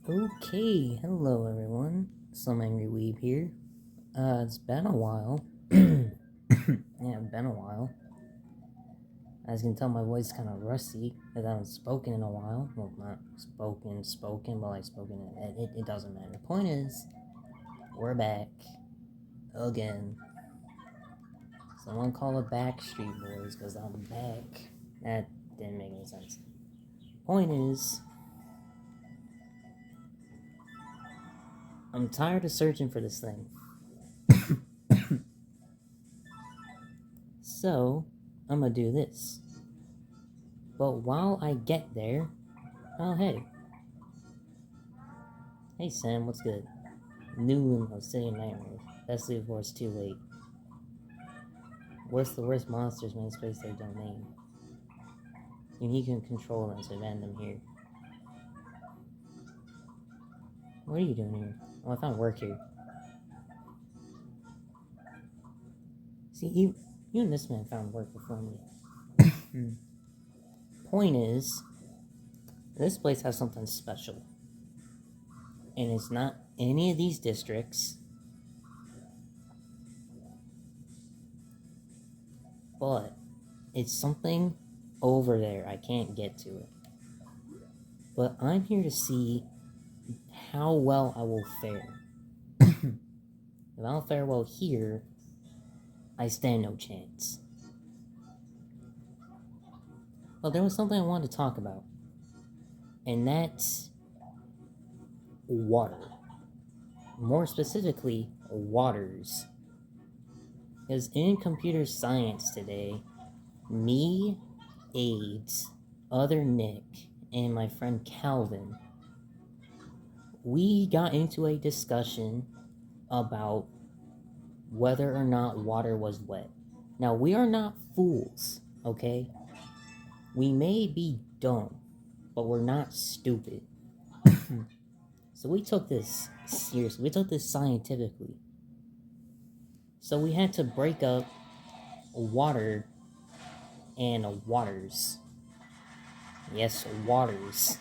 Okay, hello everyone. Some Angry Weeb here. It's been a while. Yeah, been a while. As you can tell, my voice is kind of rusty because I haven't spoken in a while. Well, not spoken, but like spoken. It doesn't matter. The point is, we're back again. Someone call it Backstreet Boys because I'm back. That didn't make any sense. Point is, I'm tired of searching for this thing. So, I'm gonna do this. But while I get there, oh hey. Hey Sam, what's good? New Limo, City of Nightmares. Best leave before it's too late. What's the worst monsters may space their domain? You can control them, so ban them here. What are you doing here? Oh, I found work here. See, even this man found work before me. Point is, this place has something special. And it's not any of these districts. But it's something over there. I can't get to it. But I'm here to see how well I will fare. If I don't fare well here, I stand no chance. Well, there was something I wanted to talk about. And that's water. More specifically, waters. Because in computer science today, me, AIDS, other Nick, and my friend Calvin, we got into a discussion about whether or not water was wet. Now, we are not fools, okay? We may be dumb, but we're not stupid. So we took this seriously. We took this scientifically. So we had to break up water and waters. Yes, waters.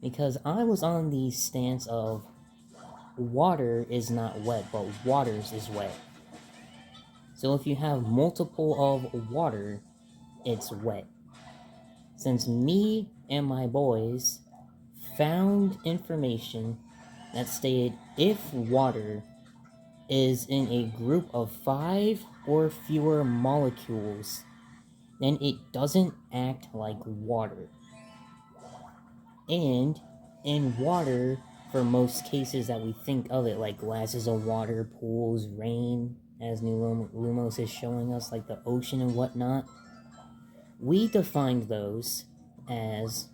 Because I was on the stance of water is not wet, but waters is wet. So if you have multiple of water, it's wet. Since me and my boys found information that stated if water is in a group of 5 or fewer molecules, then it doesn't act like water. And in water, for most cases that we think of it, like glasses of water, pools, rain, as New Lumos is showing us, like the ocean and whatnot, we defined those as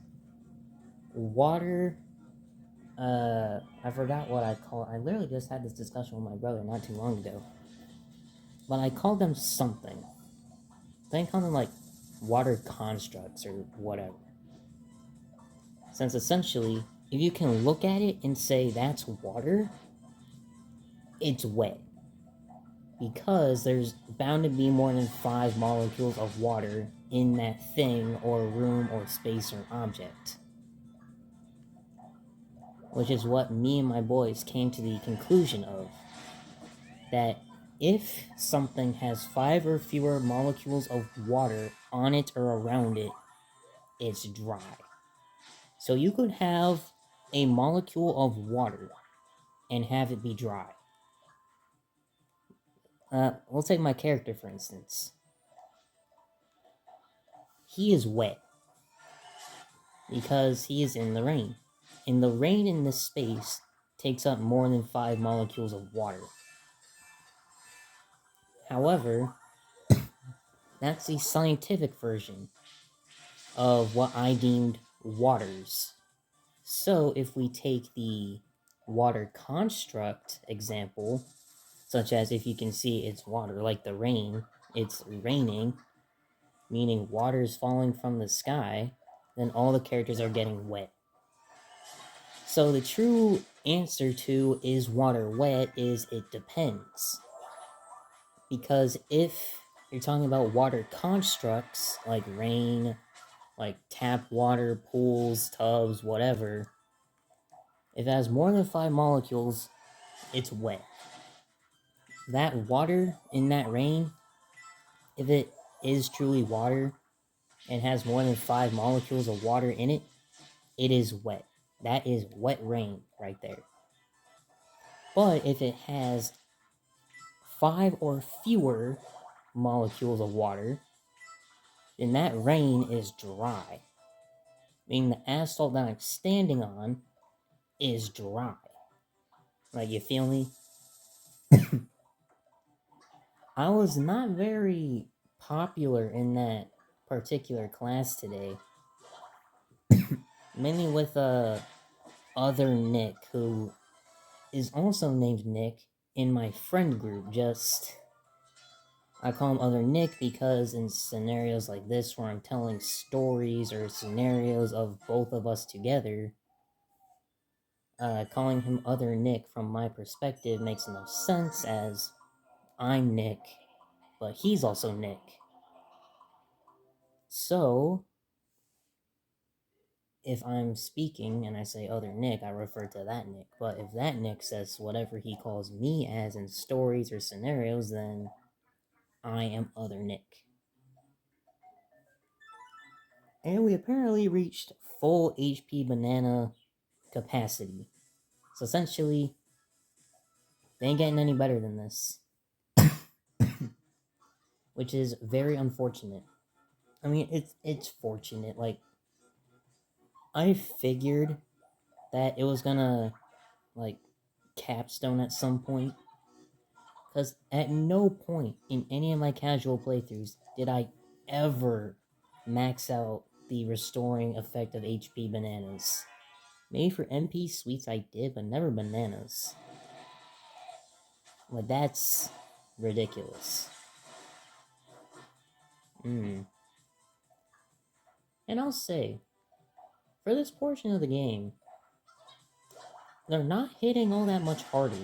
water. I forgot what I call. I literally just had this discussion with my brother not too long ago. But I called them something. They call them like water constructs or whatever. Since essentially, if you can look at it and say that's water, it's wet. Because there's bound to be more than 5 molecules of water in that thing or room or space or object. Which is what me and my boys came to the conclusion of. That if something has 5 or fewer molecules of water on it or around it, it's dry. So you could have a molecule of water and have it be dry. We'll take my character for instance. He is wet because he is in the rain. And the rain in this space takes up more than 5 molecules of water. However, that's the scientific version of what I deemed waters. So if we take the water construct example, such as if you can see it's water, like the rain, it's raining, meaning water is falling from the sky, then all the characters are getting wet. So the true answer to is water wet is it depends. Because if you're talking about water constructs, like rain, like tap water, pools, tubs, whatever, If it has more than 5 molecules, it's wet. That water in that rain, if it is truly water and has more than 5 molecules of water in it, it is wet. That is wet rain right there. But if it has 5 or fewer molecules of water, then that rain is dry. Meaning the asphalt that I'm standing on is dry. Like, you feel me? I was not very popular in that particular class today. Mainly with other Nick, who is also named Nick in my friend group. Just I call him other Nick because in scenarios like this where I'm telling stories or scenarios of both of us together, calling him other Nick from my perspective makes no sense, as I'm Nick, but he's also Nick. So, if I'm speaking and I say other Nick, I refer to that Nick. But if that Nick says whatever he calls me as in stories or scenarios, then I am other Nick. And we apparently reached full HP banana capacity. So essentially, they ain't getting any better than this. Which is very unfortunate. I mean, it's fortunate. Like, I figured that it was gonna, like, capstone at some point. Because at no point in any of my casual playthroughs did I ever max out the restoring effect of HP bananas. Maybe for MP sweets I did, but never bananas. Like, that's ridiculous. And I'll say, for this portion of the game, they're not hitting all that much harder.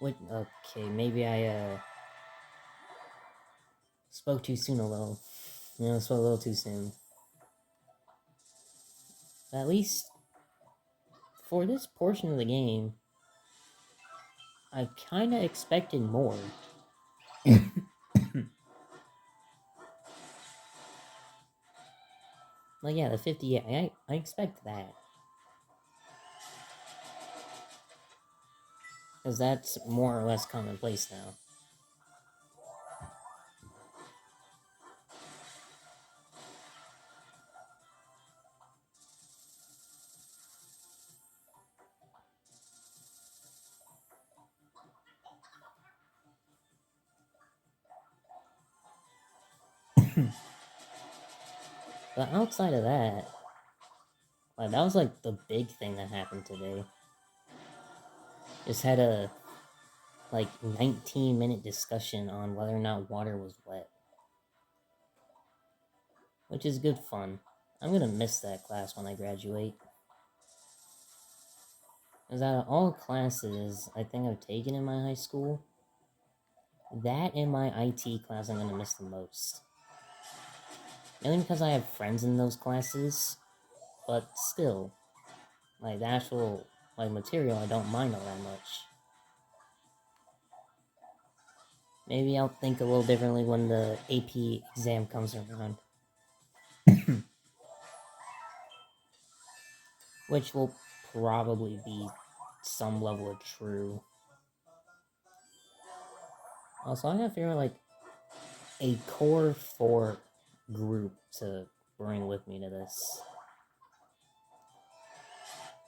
Okay, maybe I spoke too soon a little. Spoke a little too soon. But at least for this portion of the game, I kinda expected more. Like, yeah, the 58, I expect that. Because that's more or less commonplace now. But outside of that, like, that was like the big thing that happened today. Just had a, like, 19-minute discussion on whether or not water was wet. Which is good fun. I'm gonna miss that class when I graduate. Because out of all classes I think I've taken in my high school, that and my IT class I'm gonna miss the most. Mainly because I have friends in those classes, but still, like, the actual, like, material I don't mind all that much. Maybe I'll think a little differently when the AP exam comes around. Which will probably be some level of true. Also, I gotta figure out, like, a core 4 group to bring with me to this.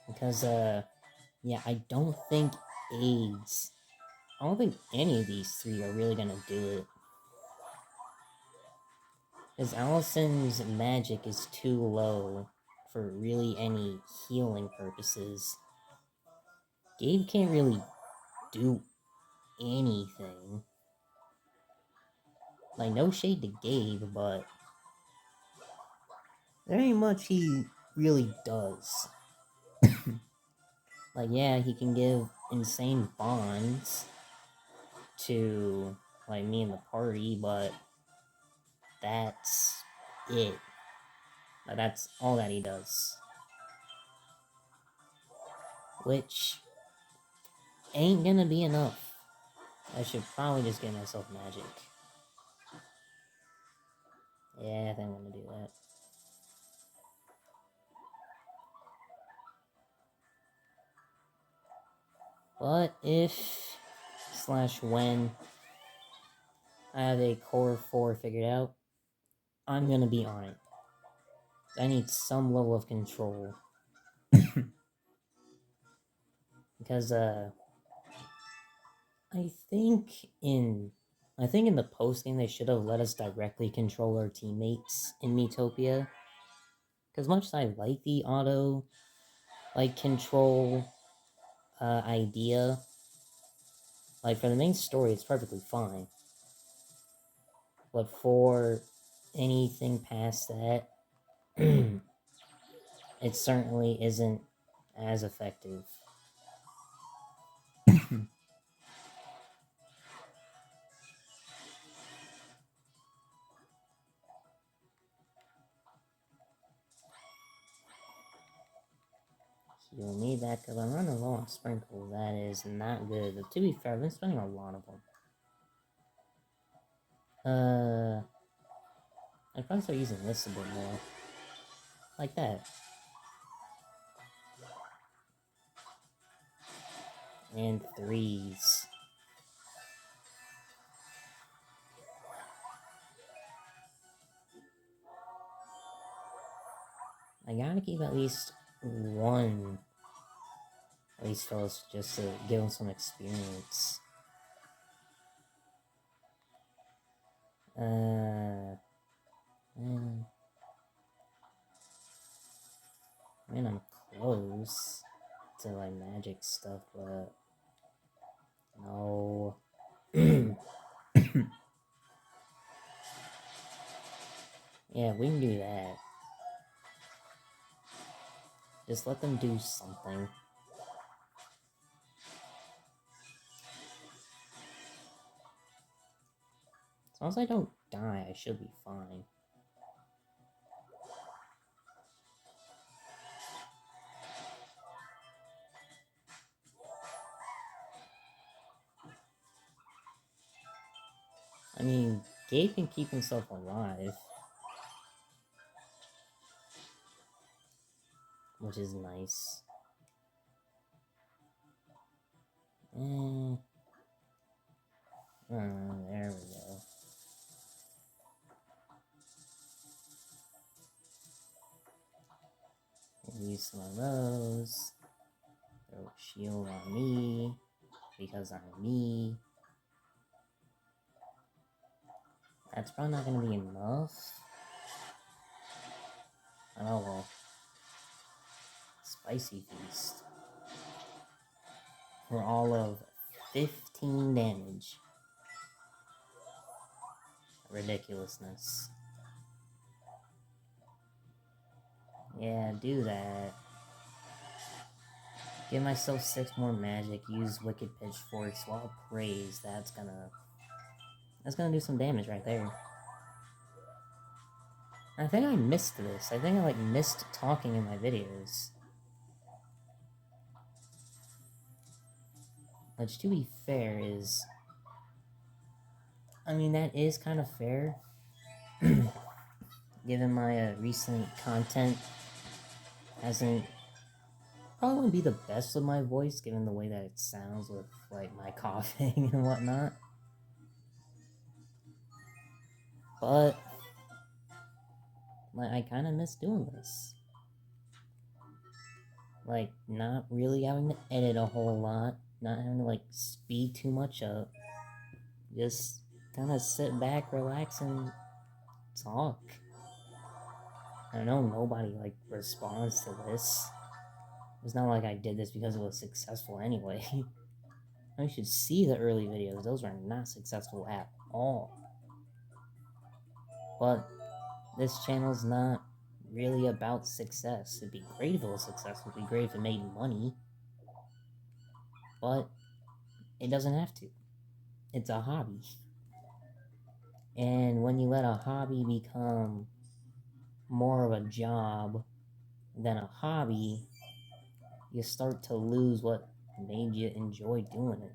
Because, yeah, I don't think AIDS. I don't think any of these three are really gonna do it. Because Allison's magic is too low for really any healing purposes. Gabe can't really do anything. Like, no shade to Gabe, but there ain't much he really does. Like, yeah, he can give insane bonds to, like, me and the party, but that's it. Like, that's all that he does. which ain't gonna be enough. I should probably just get myself magic. Yeah, I think I'm gonna do that. But if / when I have a core 4 figured out, I'm gonna be on it. I need some level of control. Because I think in the post game they should have let us directly control our teammates in Miitopia. Because much as I like the auto control idea, like for the main story it's perfectly fine. But for anything past that, it certainly isn't as effective. You'll need that because I'm running low on sprinkles. That is not good. But to be fair, I've been spending a lot of them. I'd probably start using this a bit more. Like that. And 3s. I gotta keep at least one at least fellas just to give them some experience. Man, I'm close to like magic stuff, but no. Yeah, we can do that. Just let them do something. As long as I don't die, I should be fine. I mean, Gabe can keep himself alive. Which is nice. There we go. Use some of those. Throw shield on me. Because I'm me. That's probably not gonna be enough. Oh well. Spicy Feast. For all of 15 damage. Ridiculousness. Yeah, do that. Give myself 6 more magic, use Wicked Pitchforks while praise. That's gonna do some damage right there. I think I missed this. I think I missed talking in my videos. Which, to be fair, is... I mean, that is kind of fair. Given my recent content hasn't... Probably wouldn't be the best with my voice, given the way that it sounds with, my coughing and whatnot. But... I kind of miss doing this. Not really having to edit a whole lot. Not having to, speed too much up. Just kind of sit back, relax, and talk. I know nobody, responds to this. It's not like I did this because it was successful anyway. You should see the early videos. Those were not successful at all. But this channel's not really about success. It'd be great if it was successful. It'd be great if it made money. But it doesn't have to. It's a hobby. And when you let a hobby become more of a job than a hobby, you start to lose what made you enjoy doing it.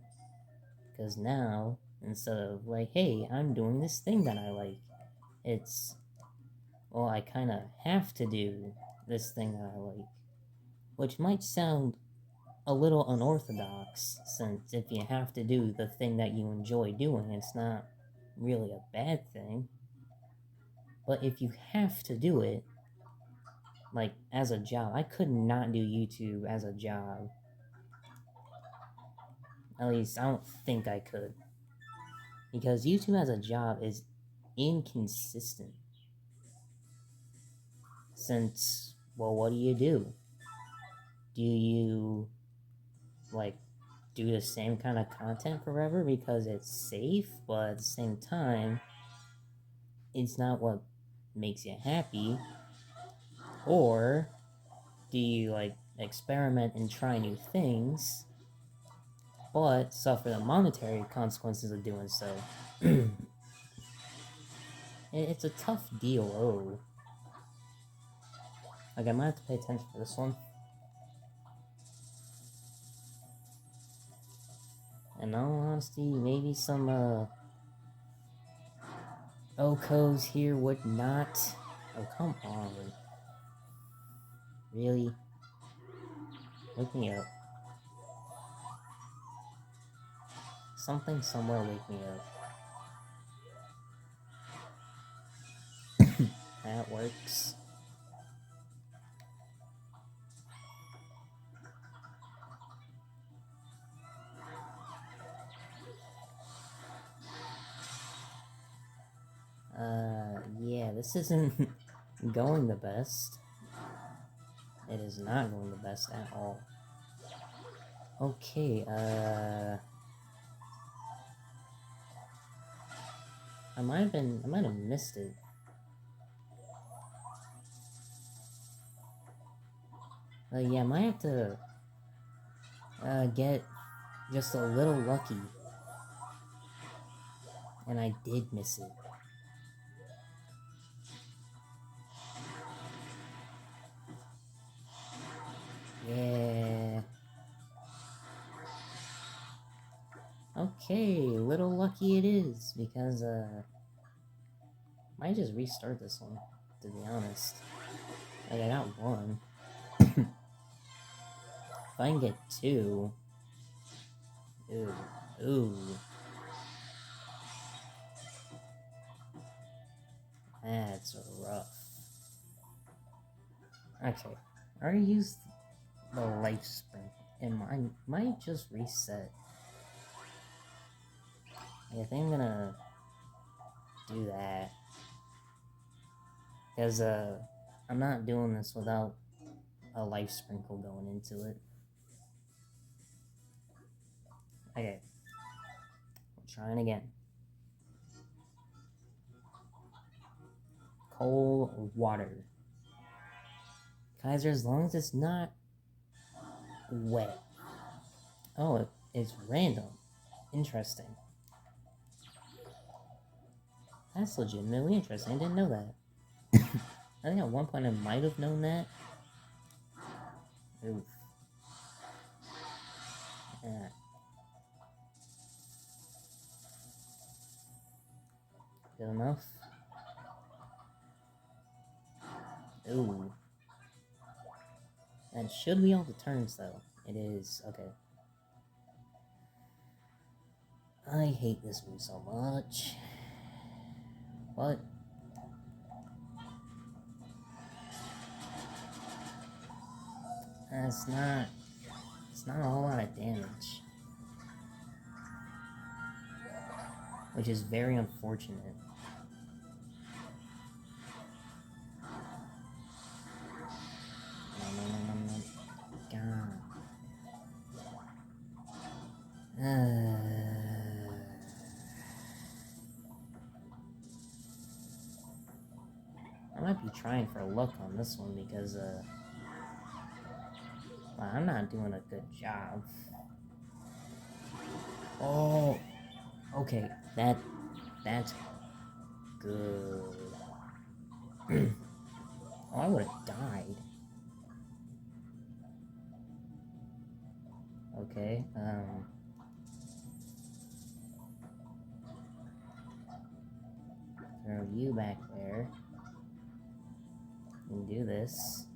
Because now, instead of like, hey, I'm doing this thing that I like, it's, well, I kind of have to do this thing that I like. Which might sound a little unorthodox, since if you have to do the thing that you enjoy doing, it's not really a bad thing. But if you have to do it, like as a job, I could not do YouTube as a job. At least I don't think I could. Because YouTube as a job is inconsistent. Since, well, what do you do? Do you, like, do the same kind of content forever because it's safe, but at the same time, it's not what makes you happy? Or do you, like, experiment and try new things, but suffer the monetary consequences of doing so? It's a tough deal. Oh. Like, I might have to pay attention for this one. In all honesty, maybe some, Okos here would not. Oh, come on. Really? Wake me up. Something somewhere wake me up. That works. Yeah, this isn't going the best. It is not going the best at all. Okay, I might have missed it. Yeah, I might have to, get just a little lucky. And I did miss it. Yeah. Okay, little lucky it is, because, might just restart this one, to be honest. Like, I got one. If I can get two... Ooh. Ooh. That's rough. Okay. I already used the life sprint, and mine might just reset. I think I'm gonna do that. Because, I'm not doing this without a life sprinkle going into it. Okay. We're trying again. Cold water. Kaiser, as long as it's not wet. Oh, it's random. Interesting. That's legitimately interesting. I didn't know that. I think at one point I might have known that. Oof. Yeah. Good enough. Ooh. That should be all the turns, though. It is. Okay. I hate this move so much. But... It's not a whole lot of damage. Which is very unfortunate. God. I might be trying for luck on this one because, well, I'm not doing a good job. Oh, okay, that's good. Oh, I would have died. Okay, throw you back there. And do this.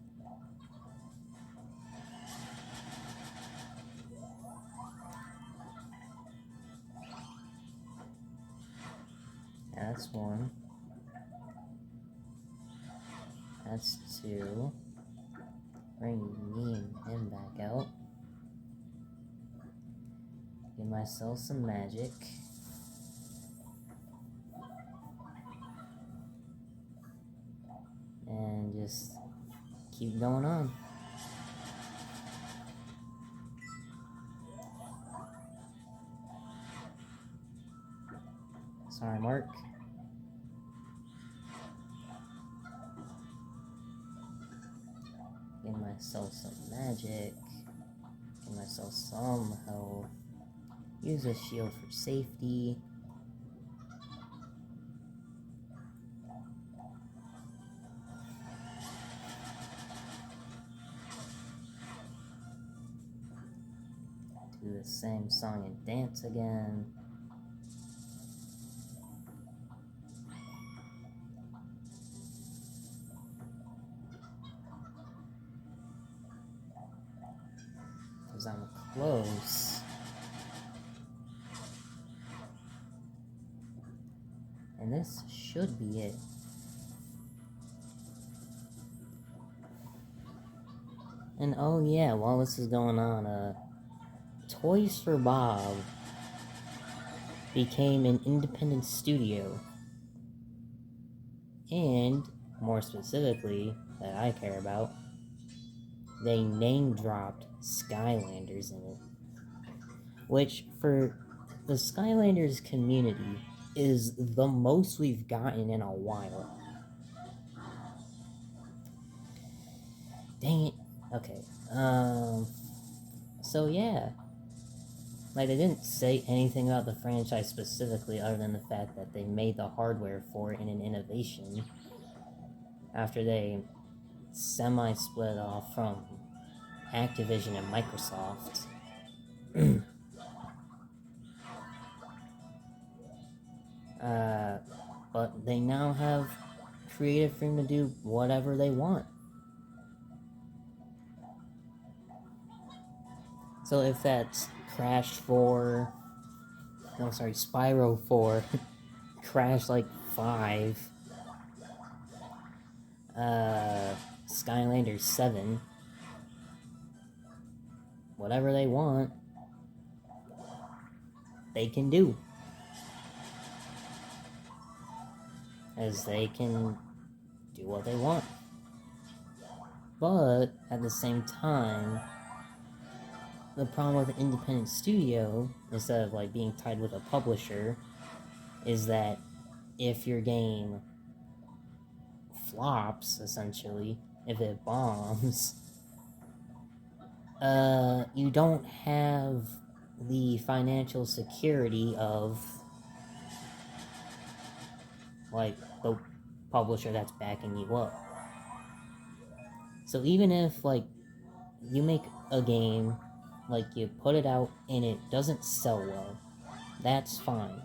That's one. That's two. Bring me and him back out. Give myself some magic. And just keep going on. Sorry, Mark. Give myself some magic. Give myself some health. Use a shield for safety. Do the same song and dance again. Because I'm close. And this should be it. And oh yeah, while this is going on, Toys for Bob became an independent studio. And, more specifically, that I care about, they name-dropped Skylanders in it. Which, for the Skylanders community, is the most we've gotten in a while. Dang it. Okay. So yeah. Like, they didn't say anything about the franchise specifically other than the fact that they made the hardware for it in an innovation after they semi-split off from Activision and Microsoft. But they now have creative freedom to do whatever they want. So if that's Crash 4, no, sorry, Spyro 4, Crash like 5, Skylanders 7, whatever they want, they can do. As they can do what they want. But at the same time, the problem with an independent studio, instead of like being tied with a publisher, is that if your game flops, essentially, if it bombs, you don't have the financial security of like the publisher that's backing you up. So even if like you make a game, like you put it out and it doesn't sell well, that's fine.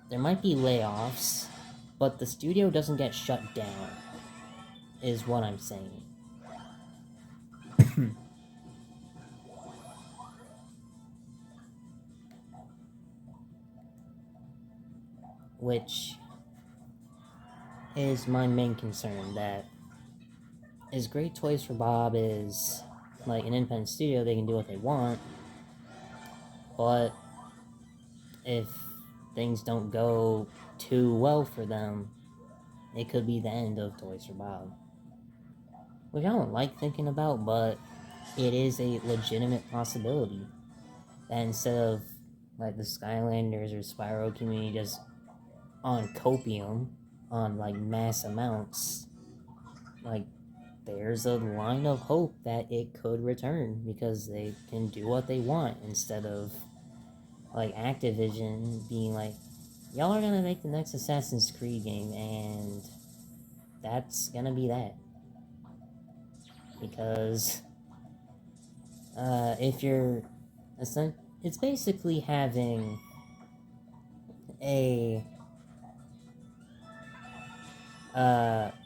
There might be layoffs, but the studio doesn't get shut down, is what I'm saying. Which is my main concern, that as great Toys for Bob is like an independent studio, they can do what they want, but if things don't go too well for them, it could be the end of Toys for Bob. Which I don't like thinking about, but it is a legitimate possibility. That instead of like the Skylanders or Spyro community just on copium, on like mass amounts, like there's a line of hope that it could return because they can do what they want instead of like Activision being like, y'all are gonna make the next Assassin's Creed game and that's gonna be that. Because if you're It's basically having a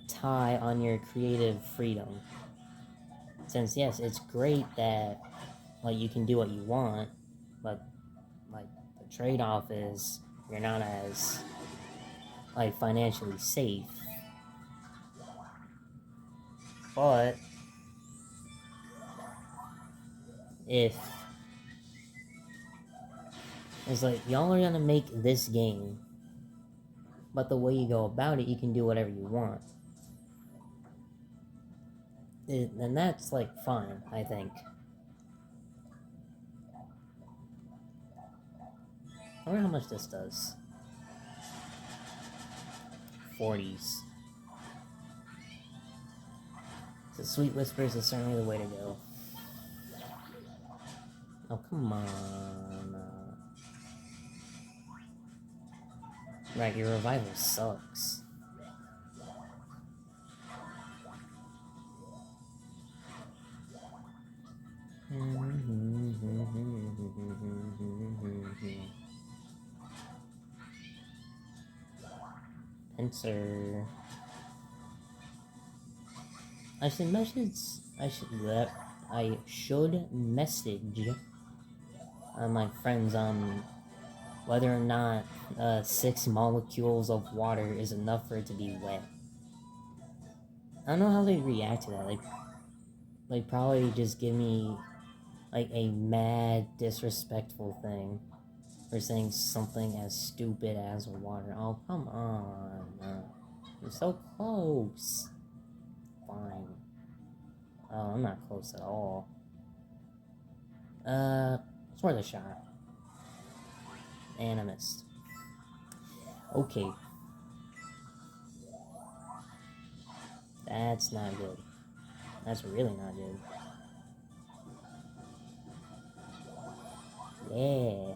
tie on your creative freedom. Since yes, it's great that like you can do what you want, but like the trade-off is you're not as like financially safe. But if it's like y'all are gonna make this game, but the way you go about it, you can do whatever you want. And that's like fine, I think. I wonder how much this does. 40s. So Sweet Whispers is certainly the way to go. Oh, come on. Right, your revival sucks. Pincer. I should message. I should message my friends on whether or not 6 molecules of water is enough for it to be wet. I don't know how they react to that. Like probably just give me like a mad disrespectful thing for saying something as stupid as water. Oh come on, you're so close. Fine. Oh, I'm not close at all. It's worth a shot. And I missed. Okay. That's not good. That's really not good. Yeah.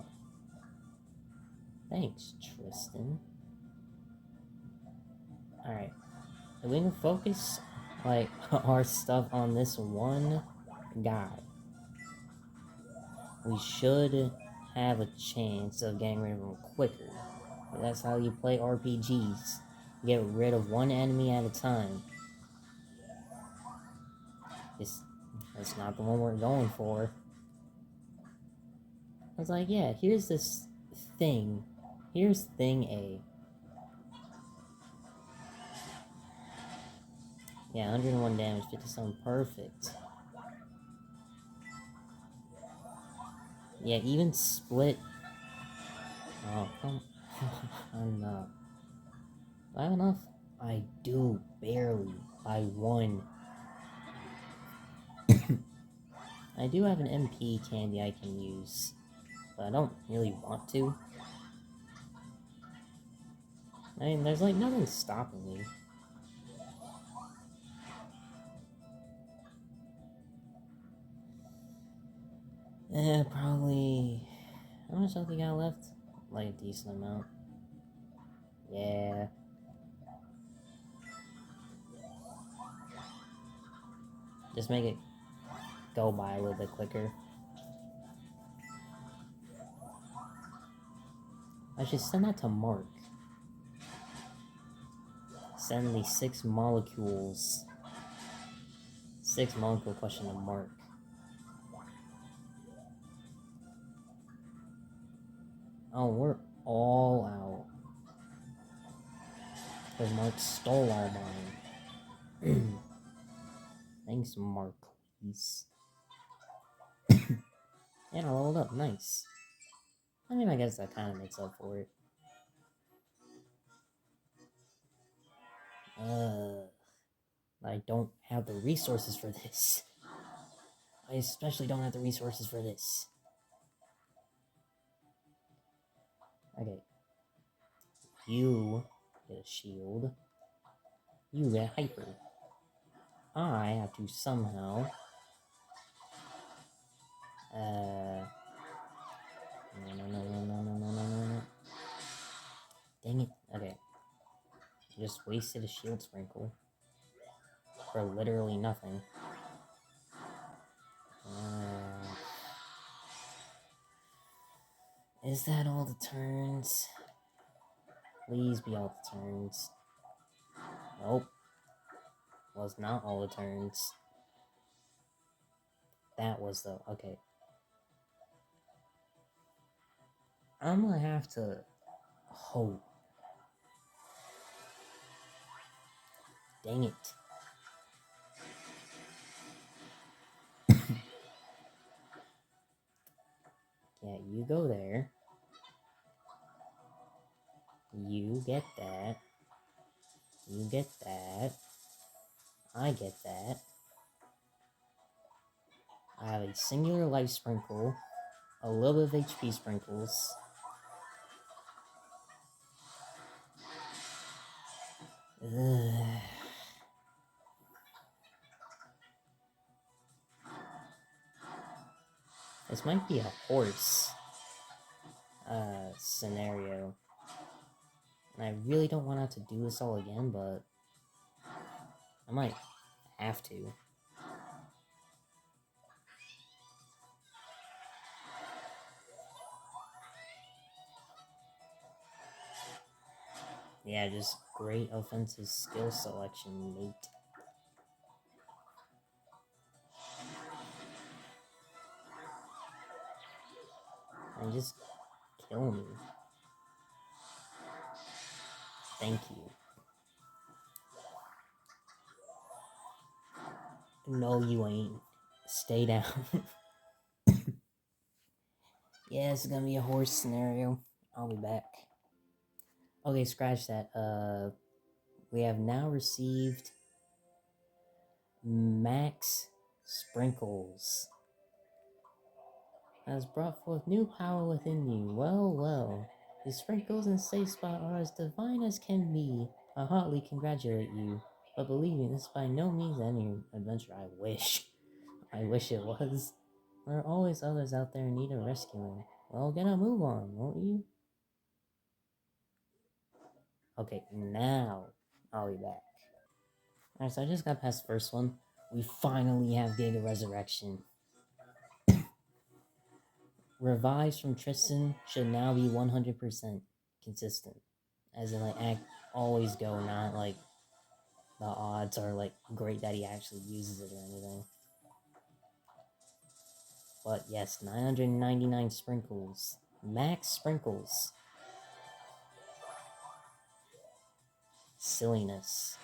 Thanks, Tristan. Alright. If we can focus, like, our stuff on this one guy, we should have a chance of getting rid of him quicker. That's how you play RPGs. You get rid of one enemy at a time. That's not the one we're going for. I was like, yeah, here's this thing. Here's thing A. Yeah, 101 damage, 57, perfect. Yeah, even split. Oh, come on. Do I have enough? I do, barely. By 1. I do have an MP candy I can use, but I don't really want to. I mean, there's like nothing stopping me. Probably. How much health you got left? Like a decent amount. Yeah. Just make it go by a little bit quicker. I should send that to Mark. Send the 6 molecules. 6 molecule question to Mark. Oh, we're all out. Because Mark stole all mine. Thanks, Mark, please. And I leveled up, nice. I mean, I guess that kind of makes up for it. I don't have the resources for this. I especially don't have the resources for this. Okay. You get a shield. You get hyper. I have to somehow... No. Dang it. Okay. Just wasted a shield sprinkle. For literally nothing. Is that all the turns? Please be all the turns. Nope. Was not all the turns. That was the... Okay. I'm gonna have to hope. Dang it. Yeah, you go there. You get that. You get that. I get that. I have a singular life sprinkle, a little bit of HP sprinkles. Ugh. This might be a horse scenario. And I really don't want to have to do this all again, but I might have to. Yeah, just great offensive skill selection, mate. And just kill me. Thank you. No, you ain't. Stay down. Yeah, it's gonna be a horse scenario. I'll be back. Okay, scratch that. We have now received Max Sprinkles. Has brought forth new power within you. Well, well. The sprinkles and safe spot are as divine as can be. I heartily congratulate you. But believe me, this is by no means any adventure. I wish. I wish it was. There are always others out there in need of rescuing. Well, get a move on, won't you? Okay, now I'll be back. Alright, so I just got past the first one. We finally have Giga Resurrection. Revives from Tristan should now be 100% consistent. As in, like, always go, not like the odds are like great that he actually uses it or anything. But yes, 999 sprinkles. Max sprinkles. Silliness.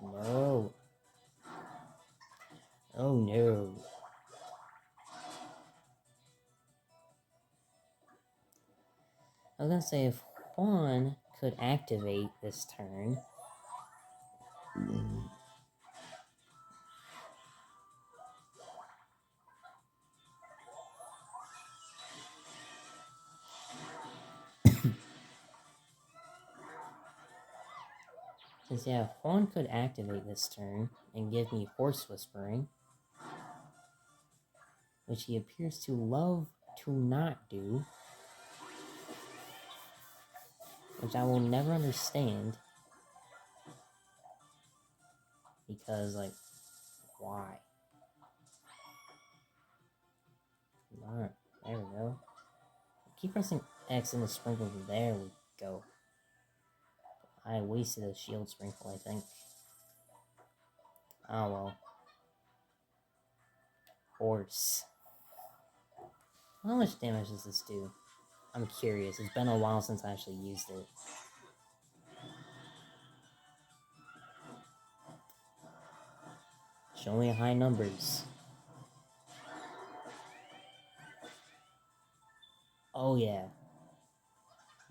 No. Oh no. I was gonna say if Juan could activate this turn. Since yeah, Juan could activate this turn and give me Horse Whispering, which he appears to love to not do, which I will never understand. Because, like, why? Alright, there we go. Keep pressing X in the sprinkle. There we go. I wasted a shield sprinkle, I think. Oh well. Horse. How much damage does this do? I'm curious. It's been a while since I actually used it. Show me high numbers. Oh yeah.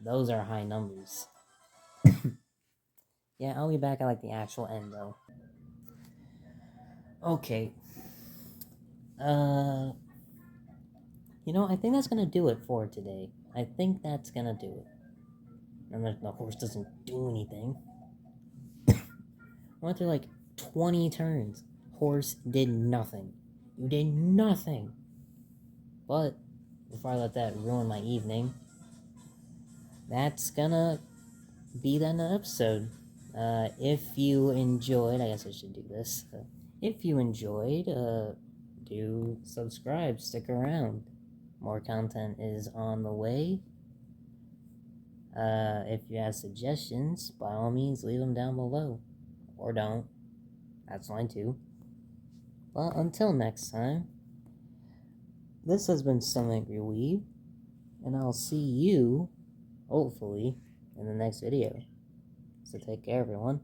Those are high numbers. Yeah, I'll be back at like the actual end though. Okay. I think that's gonna do it for today. I think that's gonna do it. And the horse doesn't do anything. Went through like 20 turns. Horse did nothing. You did nothing. But before I let that ruin my evening, that's gonna be the end of the episode. If you enjoyed, I guess I should do this. If you enjoyed, do subscribe, stick around. More content is on the way. If you have suggestions, by all means, leave them down below. Or don't. That's fine too. But until next time, this has been Some Angry Weeb, and I'll see you, hopefully, in the next video. So take care, everyone.